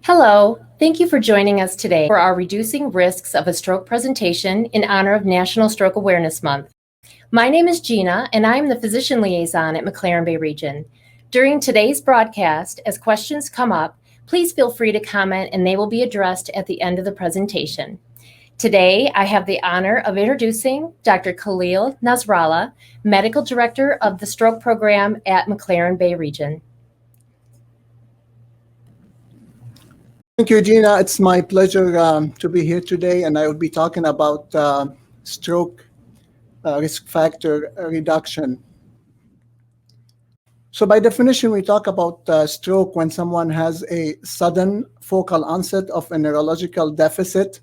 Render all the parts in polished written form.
Hello, thank you for joining us today for our Reducing Risks of a Stroke presentation in honor of National Stroke Awareness Month. My name is Gina, and I am the Physician Liaison at McLaren Bay Region. During today's broadcast, as questions come up, please feel free to comment and they will be addressed at the end of the presentation. Today, I have the honor of introducing Dr. Khalil Nasrallah, Medical Director of the Stroke Program at McLaren Bay Region. Thank you, Gina. It's my pleasure to be here today, and I will be talking about stroke risk factor reduction. So by definition, we talk about stroke when someone has a sudden focal onset of a neurological deficit,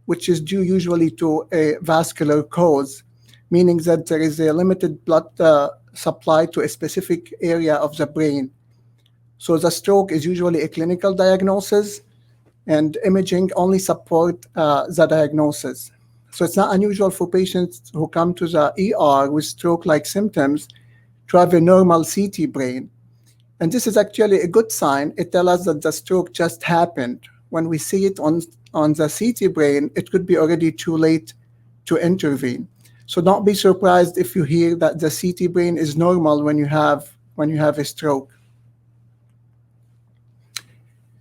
which is due usually to a vascular cause, meaning that there is a limited blood supply to a specific area of the brain. So the stroke is usually a clinical diagnosis, and imaging only support the diagnosis. So it's not unusual for patients who come to the ER with stroke-like symptoms to have a normal CT brain. And this is actually a good sign. It tells us that the stroke just happened. When we see it on the CT brain, it could be already too late to intervene. So don't be surprised if you hear that the CT brain is normal when you have a stroke.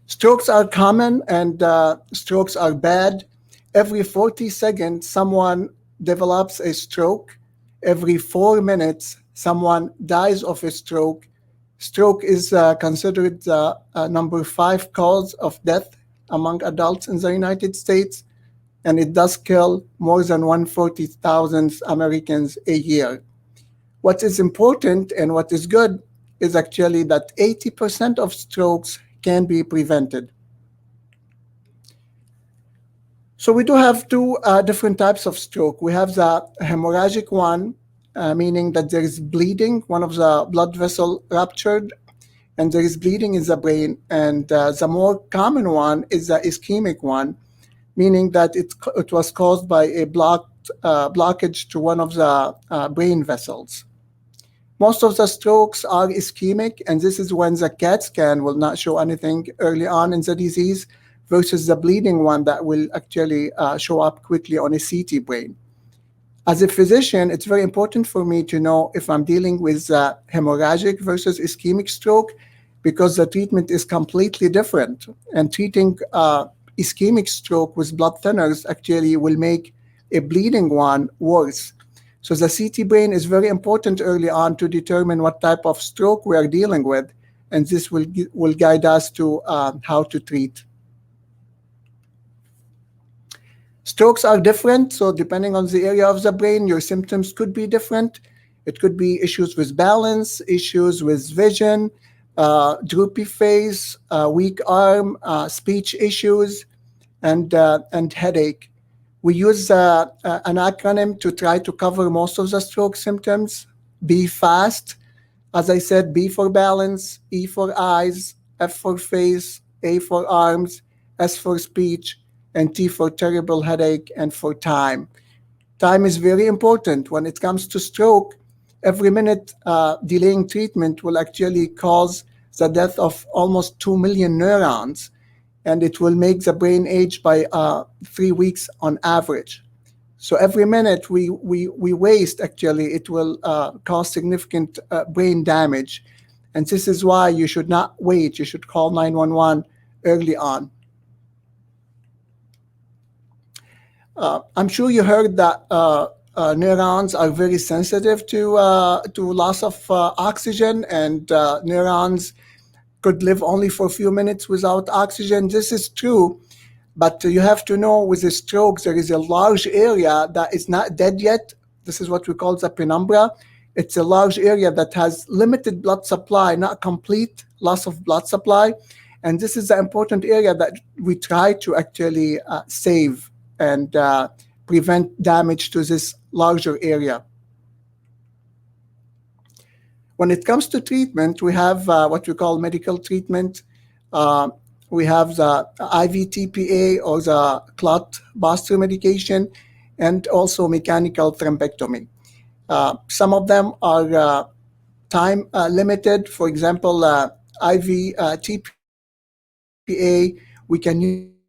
Strokes are common and strokes are bad. Every 40 seconds, someone develops a stroke. Every 4 minutes, someone dies of a stroke. Stroke is considered the number 5 cause of death among adults in the United States, and it does kill more than 140,000 Americans a year. What is important and what is good is actually that 80% of strokes can be prevented. So we do have two different types of stroke. We have the hemorrhagic one, meaning that there is bleeding, one of the blood vessel ruptured, and there is bleeding in the brain. And the more common one is the ischemic one, meaning that it was caused by a blockage to one of the brain vessels. Most of the strokes are ischemic, and this is when the CAT scan will not show anything early on in the disease versus the bleeding one that will actually show up quickly on a CT brain. As a physician, it's very important for me to know if I'm dealing with hemorrhagic versus ischemic stroke, because the treatment is completely different. And treating ischemic stroke with blood thinners actually will make a bleeding one worse. So the CT brain is very important early on to determine what type of stroke we are dealing with, and this will guide us to how to treat. Strokes are different, so depending on the area of the brain, your symptoms could be different. It could be issues with balance, issues with vision, droopy face, weak arm, speech issues, and headache. We use an acronym to try to cover most of the stroke symptoms. B FAST, as I said, B for balance, E for eyes, F for face, A for arms, S for speech, and T for terrible headache and for time. Time is very important. When it comes to stroke, every minute delaying treatment will actually cause the death of almost 2 million neurons, and it will make the brain age by 3 weeks on average. So every minute we waste, actually, it will cause significant brain damage. And this is why you should not wait. You should call 911 early on. I'm sure you heard that neurons are very sensitive to loss of oxygen, and neurons could live only for a few minutes without oxygen. This is true, but you have to know with a stroke, there is a large area that is not dead yet. This is what we call the penumbra. It's a large area that has limited blood supply, not complete loss of blood supply. And this is the important area that we try to actually save and prevent damage to this larger area. When it comes to treatment, we have what we call medical treatment. We have the IV TPA, or the clot buster medication, and also mechanical thrombectomy. Some of them are time limited. For example, IV TPA we can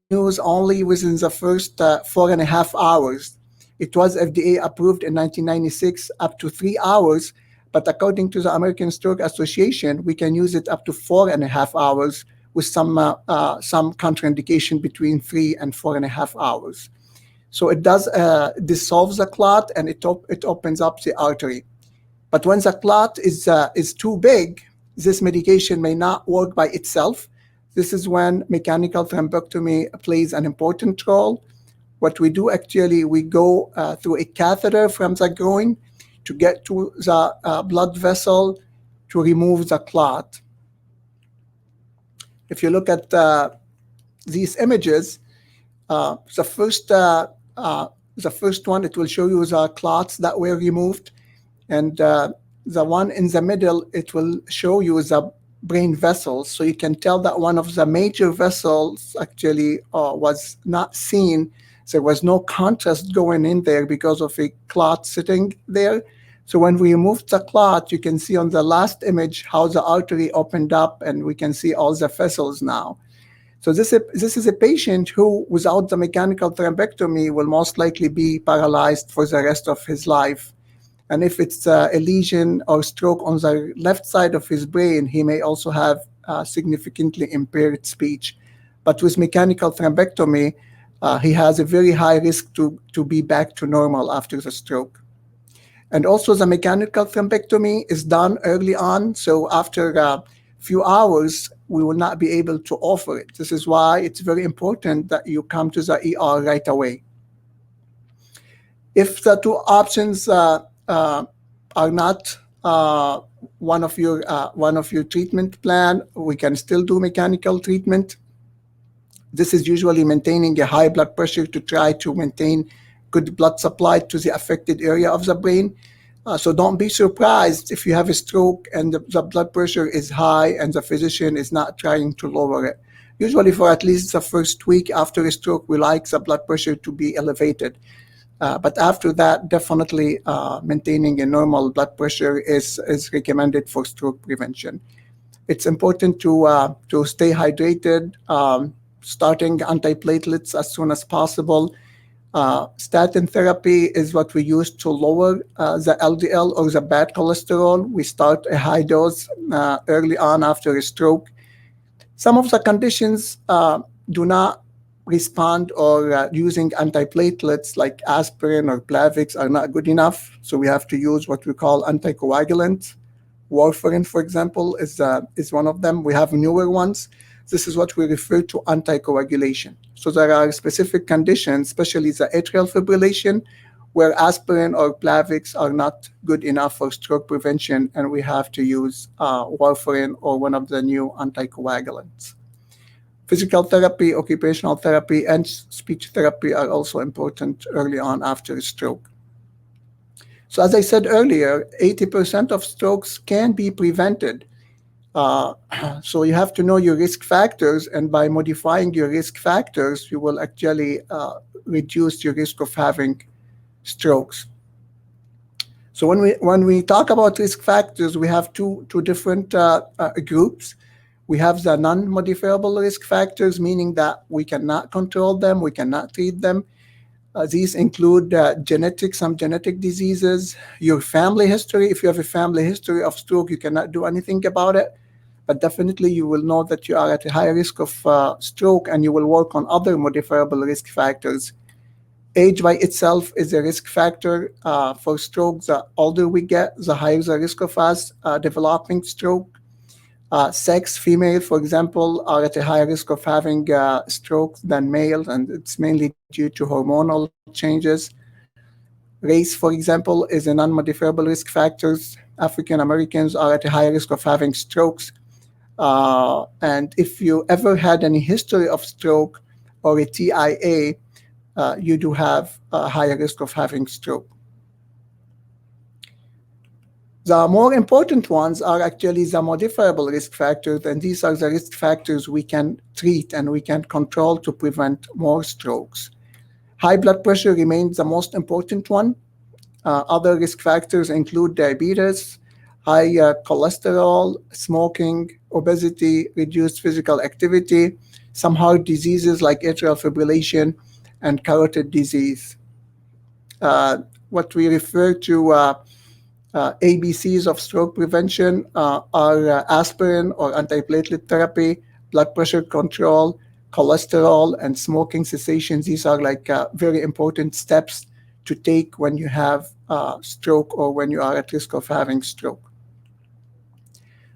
use only within the first 4.5 hours. It was FDA approved in 1996 up to 3 hours, but according to the American Stroke Association, we can use it up to 4.5 hours with some contraindication between 3 and 4.5 hours. So it does dissolve the clot and it opens up the artery. But when the clot is too big, this medication may not work by itself. This is when mechanical thrombectomy plays an important role. What we do actually, we go through a catheter from the groin to get to the blood vessel to remove the clot. If you look at these images, the first one, it will show you the clots that were removed. And the one in the middle, it will show you the brain vessels. So you can tell that one of the major vessels actually was not seen. There was no contrast going in there because of a clot sitting there. So when we removed the clot, you can see on the last image how the artery opened up, and we can see all the vessels now. So this is a patient who, without the mechanical thrombectomy, will most likely be paralyzed for the rest of his life. And if it's a lesion or stroke on the left side of his brain, he may also have significantly impaired speech. But with mechanical thrombectomy, he has a very high risk to be back to normal after the stroke. And also the mechanical thrombectomy is done early on. So after a few hours, we will not be able to offer it. This is why it's very important that you come to the ER right away. If the two options are not one of your treatment plan, we can still do mechanical treatment. This is usually maintaining a high blood pressure to try to maintain good blood supply to the affected area of the brain. So don't be surprised if you have a stroke and the blood pressure is high and the physician is not trying to lower it. Usually for at least the first week after a stroke, we like the blood pressure to be elevated. But after that, definitely maintaining a normal blood pressure is recommended for stroke prevention. It's important to stay hydrated, starting antiplatelets as soon as possible. Statin therapy is what we use to lower the LDL or the bad cholesterol. We start a high dose early on after a stroke. Some of the conditions do not respond or using antiplatelets like aspirin or Plavix are not good enough. So we have to use what we call anticoagulant. Warfarin, for example, is one of them. We have newer ones. This is what we refer to anticoagulation. So there are specific conditions, especially the atrial fibrillation, where aspirin or Plavix are not good enough for stroke prevention, and we have to use warfarin or one of the new anticoagulants. Physical therapy, occupational therapy, and speech therapy are also important early on after a stroke. So as I said earlier, 80% of strokes can be prevented. So you have to know your risk factors, and by modifying your risk factors, you will actually reduce your risk of having strokes. So when we talk about risk factors, we have two different groups. We have the non-modifiable risk factors, meaning that we cannot control them, we cannot treat them. These include some genetic diseases, your family history. If you have a family history of stroke, you cannot do anything about it. But definitely you will know that you are at a high risk of stroke, and you will work on other modifiable risk factors. Age by itself is a risk factor for stroke. The older we get, the higher the risk of us developing stroke. Sex, female, for example, are at a higher risk of having stroke than male, and it's mainly due to hormonal changes. Race, for example, is a non-modifiable risk factor. African Americans are at a higher risk of having strokes. And if you ever had any history of stroke or a TIA, you do have a higher risk of having stroke. The more important ones are actually the modifiable risk factors, and these are the risk factors we can treat and we can control to prevent more strokes. High blood pressure remains the most important one. Other risk factors include diabetes, high cholesterol, smoking, obesity, reduced physical activity, some heart diseases like atrial fibrillation and carotid disease. What we refer to ABCs of stroke prevention are aspirin or antiplatelet therapy, blood pressure control, cholesterol, and smoking cessation. These are like very important steps to take when you have stroke or when you are at risk of having stroke.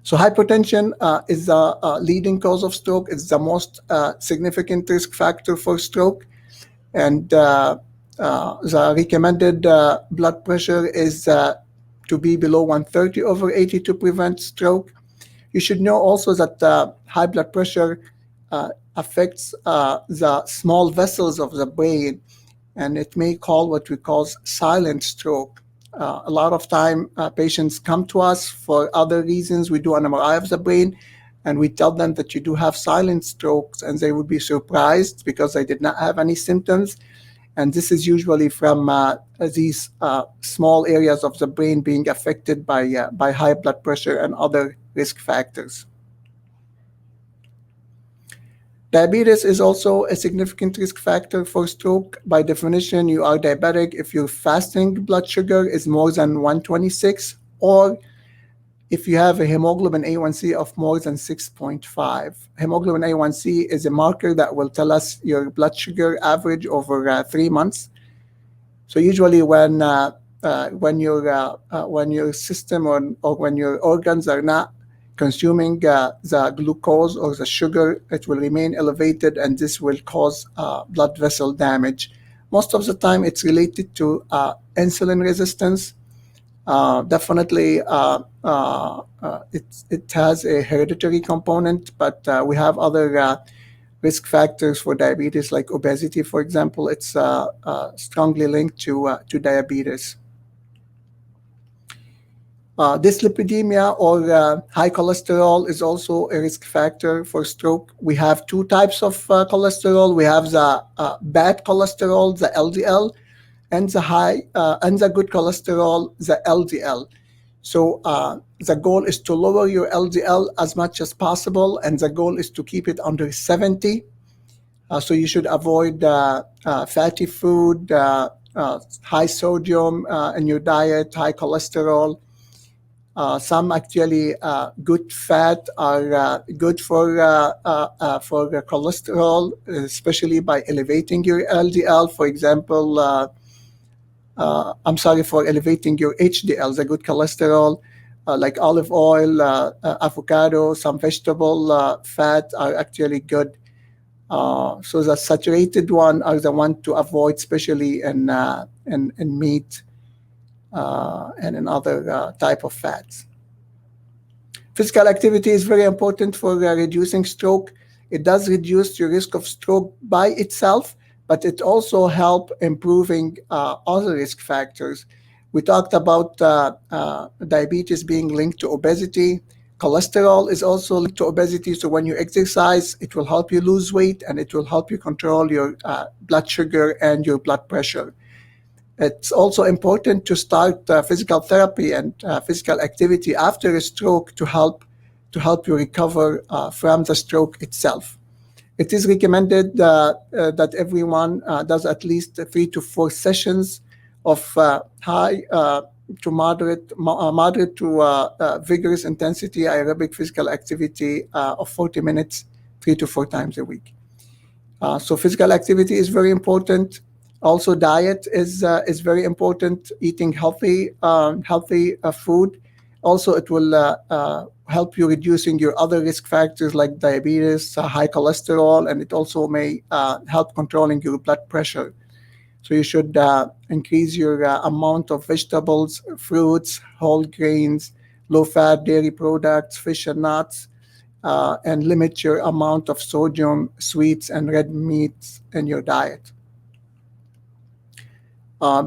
So hypertension is the leading cause of stroke. It's the most significant risk factor for stroke. And the recommended blood pressure is to be below 130/80 to prevent stroke. You should know also that high blood pressure affects the small vessels of the brain, and it may cause what we call silent stroke. A lot of time patients come to us for other reasons. We do an MRI of the brain and we tell them that you do have silent strokes, and they would be surprised because they did not have any symptoms. And this is usually from these small areas of the brain being affected by high blood pressure and other risk factors. Diabetes is also a significant risk factor for stroke. By definition, you are diabetic if your fasting blood sugar is more than 126, or if you have a hemoglobin A1C of more than 6.5. Hemoglobin A1C is a marker that will tell us your blood sugar average over 3 months. So usually when your system or when your organs are not consuming the glucose or the sugar, it will remain elevated, and this will cause blood vessel damage. Most of the time it's related to insulin resistance. Definitely it has a hereditary component, but we have other risk factors for diabetes, like obesity, for example. It's strongly linked to diabetes. Dyslipidemia or high cholesterol is also a risk factor for stroke. We have two types of cholesterol. We have the bad cholesterol, the LDL, and the good cholesterol, the LDL. So the goal is to lower your LDL as much as possible, and the goal is to keep it under 70. So you should avoid fatty food, high sodium in your diet, high cholesterol. Some actually good fat are good for cholesterol, especially by elevating your LDL. For example, for elevating your HDL, the good cholesterol, like olive oil, avocado, some vegetable fat are actually good. So the saturated one are the one to avoid, especially in meat and in other type of fats. Physical activity is very important for reducing stroke. It does reduce your risk of stroke by itself, but it also helps improving other risk factors. We talked about diabetes being linked to obesity. Cholesterol is also linked to obesity. So when you exercise, it will help you lose weight, and it will help you control your blood sugar and your blood pressure. It's also important to start physical therapy and physical activity after a stroke to help you recover from the stroke itself. It is recommended that everyone does at least 3 to 4 sessions of high to moderate to vigorous intensity aerobic physical activity of 40 minutes, 3 to 4 times a week. So physical activity is very important. Also, diet is very important. Eating healthy food. Also, it will help you reducing your other risk factors like diabetes, high cholesterol, and it also may help controlling your blood pressure. So you should increase your amount of vegetables, fruits, whole grains, low-fat dairy products, fish and nuts, and limit your amount of sodium, sweets, and red meats in your diet.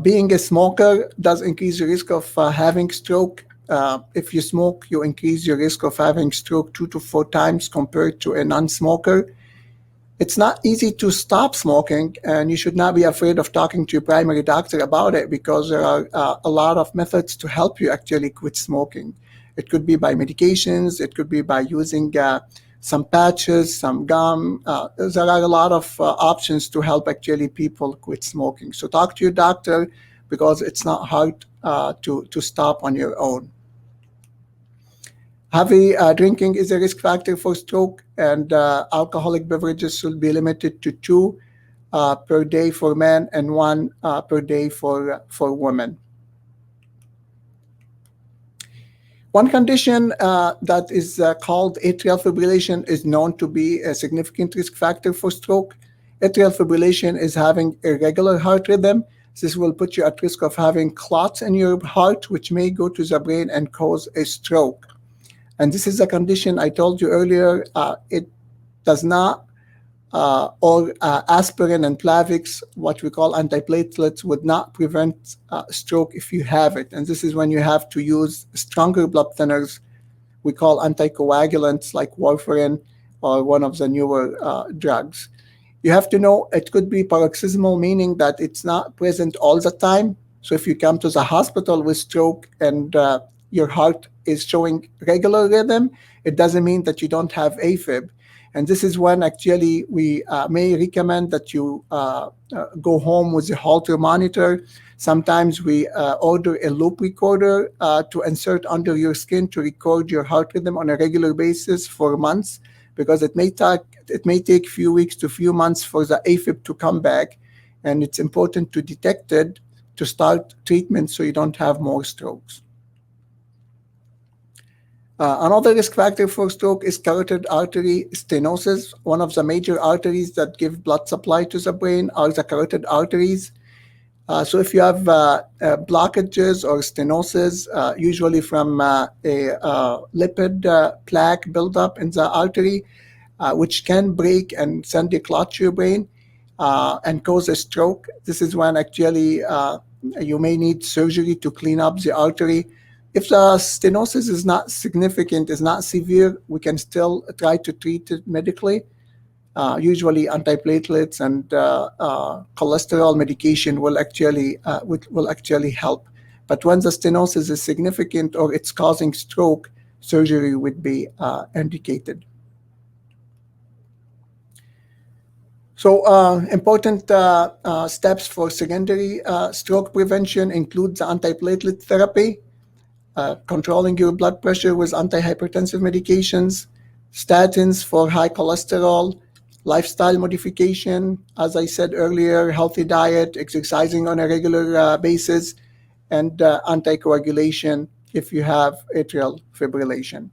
Being a smoker does increase the risk of having stroke. If you smoke, you increase your risk of having stroke 2 to 4 times compared to a non-smoker. It's not easy to stop smoking, and you should not be afraid of talking to your primary doctor about it, because there are a lot of methods to help you actually quit smoking. It could be by medications, it could be by using some patches, some gum. There are a lot of options to help actually people quit smoking. So talk to your doctor because it's not hard to stop on your own. Heavy drinking is a risk factor for stroke, and alcoholic beverages should be limited to 2 per day for men and 1 per day for women. One condition that is called atrial fibrillation is known to be a significant risk factor for stroke. Atrial fibrillation is having irregular heart rhythm. This will put you at risk of having clots in your heart, which may go to the brain and cause a stroke. And this is a condition I told you earlier. It does not, or aspirin and Plavix, what we call antiplatelets, would not prevent stroke if you have it. And this is when you have to use stronger blood thinners. We call anticoagulants like warfarin or one of the newer drugs. You have to know it could be paroxysmal, meaning that it's not present all the time. So if you come to the hospital with stroke and your heart is showing regular rhythm, it doesn't mean that you don't have AFib. And this is when actually we may recommend that you go home with a Holter monitor. Sometimes we order a loop recorder to insert under your skin to record your heart rhythm on a regular basis for months, because it may take a few weeks to few months for the AFib to come back. And it's important to detect it, to start treatment so you don't have more strokes. Another risk factor for stroke is carotid artery stenosis. One of the major arteries that give blood supply to the brain are the carotid arteries. So if you have blockages or stenosis, usually from a lipid plaque buildup in the artery, which can break and send a clot to your brain and cause a stroke, this is when actually you may need surgery to clean up the artery. If the stenosis is not significant, is not severe, we can still try to treat it medically. Usually antiplatelets and cholesterol medication will actually help. But when the stenosis is significant or it's causing stroke, surgery would be indicated. So important steps for secondary stroke prevention include the antiplatelet therapy, controlling your blood pressure with antihypertensive medications, statins for high cholesterol, lifestyle modification, as I said earlier, healthy diet, exercising on a regular basis, and anticoagulation if you have atrial fibrillation.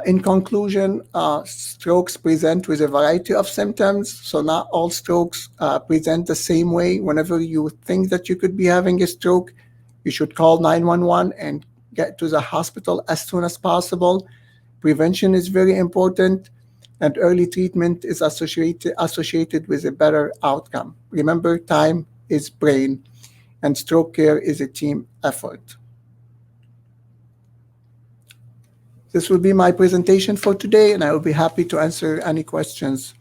In conclusion, strokes present with a variety of symptoms, so not all strokes present the same way. Whenever you think that you could be having a stroke, you should call 911 and get to the hospital as soon as possible. Prevention is very important, and early treatment is associated with a better outcome. Remember, time is brain, and stroke care is a team effort. This will be my presentation for today, and I will be happy to answer any questions.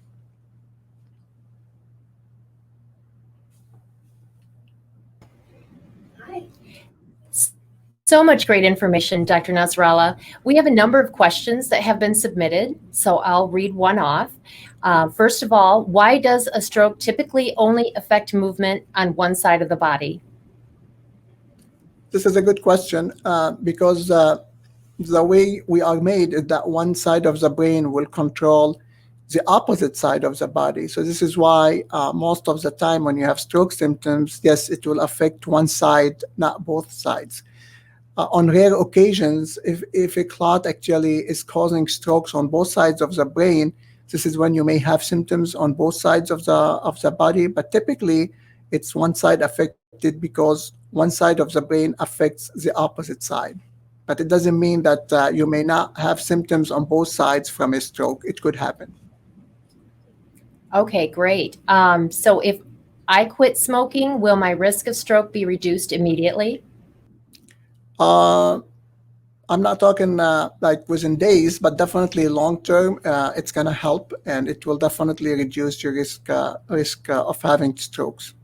So much great information, Dr. Nasrallah. We have a number of questions that have been submitted, so I'll read one off. First of all, why does a stroke typically only affect movement on one side of the body? This is a good question because the way we are made is that one side of the brain will control the opposite side of the body. So this is why most of the time when you have stroke symptoms, yes, it will affect one side, not both sides. On rare occasions, if a clot actually is causing strokes on both sides of the brain, this is when you may have symptoms on both sides of the body. But typically, it's one side affected because one side of the brain affects the opposite side. But it doesn't mean that you may not have symptoms on both sides from a stroke. It could happen. Okay, great. So if I quit smoking, will my risk of stroke be reduced immediately? I'm not talking like within days, but definitely long term, it's going to help, and it will definitely reduce your risk of having strokes.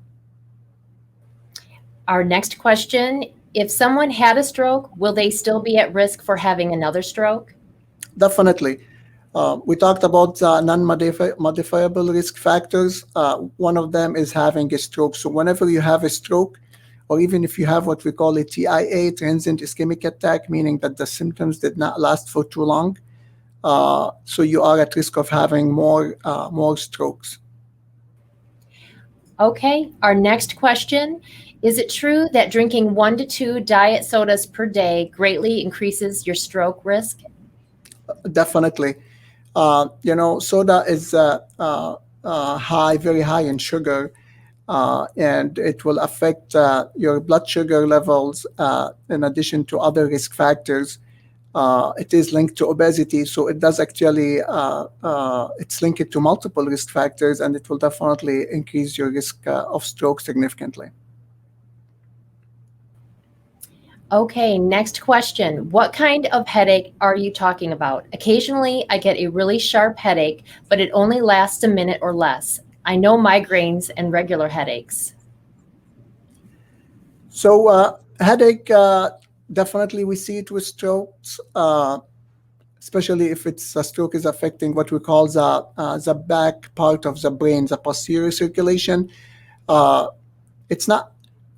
Our next question, if someone had a stroke, will they still be at risk for having another stroke? Definitely. We talked about non-modifiable risk factors. One of them is having a stroke. So whenever you have a stroke, or even if you have what we call a TIA, transient ischemic attack, meaning that the symptoms did not last for too long, so you are at risk of having more strokes. Okay, our next question. Is it true that drinking 1 to 2 diet sodas per day greatly increases your stroke risk? Definitely. Soda is very high in sugar, and it will affect your blood sugar levels in addition to other risk factors. It is linked to obesity, so it does actually, it's linked to multiple risk factors, and it will definitely increase your risk of stroke significantly. Okay, next question. What kind of headache are you talking about? Occasionally, I get a really sharp headache, but it only lasts a minute or less. I know migraines and regular headaches. So headache, definitely we see it with strokes, especially if it's a stroke is affecting what we call the back part of the brain, the posterior circulation. Uh, it's not.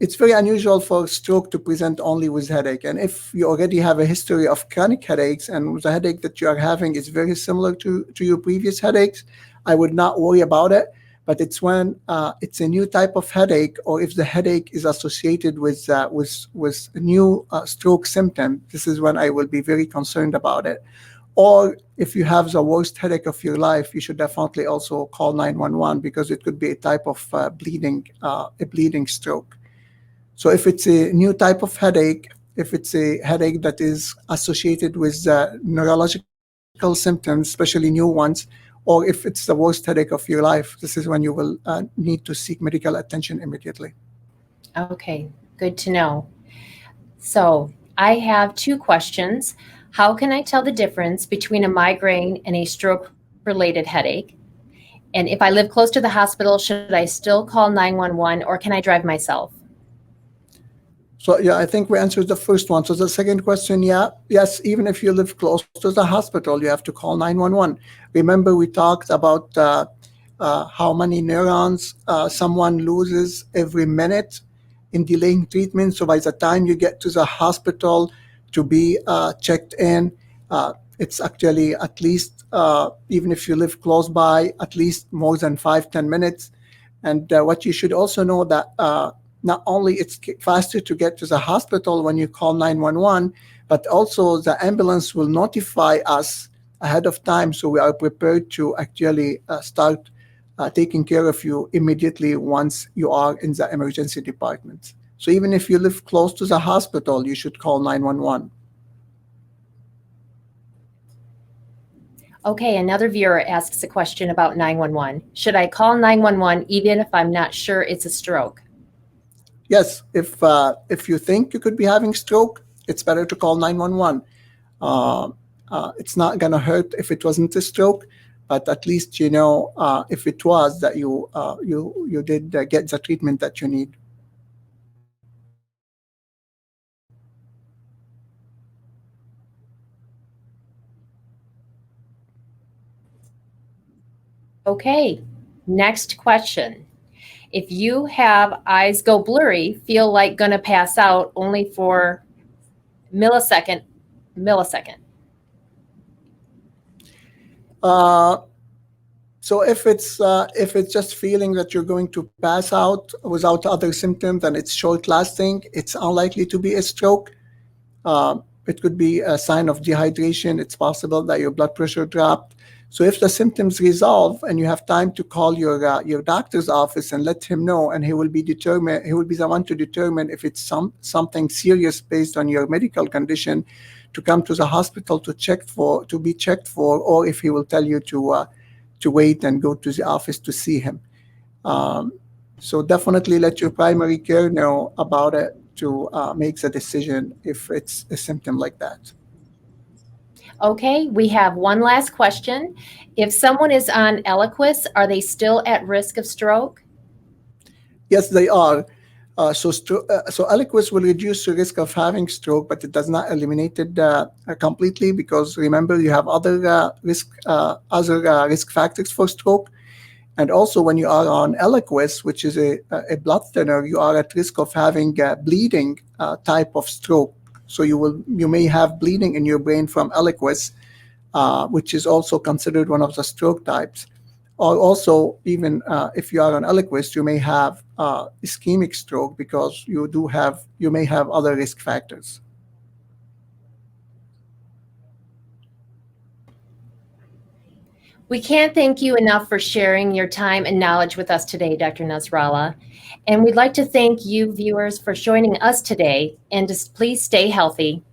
It's very unusual for stroke to present only with headache. And if you already have a history of chronic headaches and the headache that you are having is very similar to your previous headaches, I would not worry about it. But it's when it's a new type of headache, or if the headache is associated with a new stroke symptom, this is when I will be very concerned about it. Or if you have the worst headache of your life, you should definitely also call 911 because it could be a type of a bleeding stroke. So if it's a new type of headache, if it's a headache that is associated with neurological symptoms, especially new ones, or if it's the worst headache of your life, this is when you will need to seek medical attention immediately. Okay, good to know. So I have 2 questions. How can I tell the difference between a migraine and a stroke-related headache? And if I live close to the hospital, should I still call 911 or can I drive myself? So yeah, I think we answered the first one. So the second question, yeah, yes, even if you live close to the hospital, you have to call 911. Remember, we talked about how many neurons someone loses every minute in delaying treatment. So by the time you get to the hospital to be checked in, it's actually at least, even if you live close by, at least more than 5-10 minutes. And what you should also know that not only it's faster to get to the hospital when you call 911, but also the ambulance will notify us ahead of time, so we are prepared to actually start taking care of you immediately once you are in the emergency department. So even if you live close to the hospital, you should call 911. Okay, another viewer asks a question about 911. Should I call 911 even if I'm not sure it's a stroke? Yes, if you think you could be having stroke, it's better to call 911. It's not gonna hurt if it wasn't a stroke, but at least you know if it was that you did get the treatment that you need. Okay, next question. If you have eyes go blurry, feel like gonna pass out only for millisecond. So if it's just feeling that you're going to pass out without other symptoms and it's short lasting, it's unlikely to be a stroke. It could be a sign of dehydration. It's possible that your blood pressure dropped. So if the symptoms resolve and you have time to call your doctor's office and let him know, and he will be the one to determine if it's something serious based on your medical condition, to come to the hospital to be checked for, or if he will tell you to wait and go to the office to see him. So definitely let your primary care know about it to make the decision if it's a symptom like that. Okay, we have one last question. If someone is on Eliquis, are they still at risk of stroke? Yes, they are. So Eliquis will reduce the risk of having stroke, but it does not eliminate it completely, because remember, you have other risk factors for stroke. And also, when you are on Eliquis, which is a blood thinner, you are at risk of having bleeding type of stroke. So you may have bleeding in your brain from Eliquis, which is also considered one of the stroke types. Or also, even if you are on Eliquis, you may have ischemic stroke, because you may have other risk factors. We can't thank you enough for sharing your time and knowledge with us today, Dr. Nasrallah. And we'd like to thank you, viewers, for joining us today. And just please stay healthy.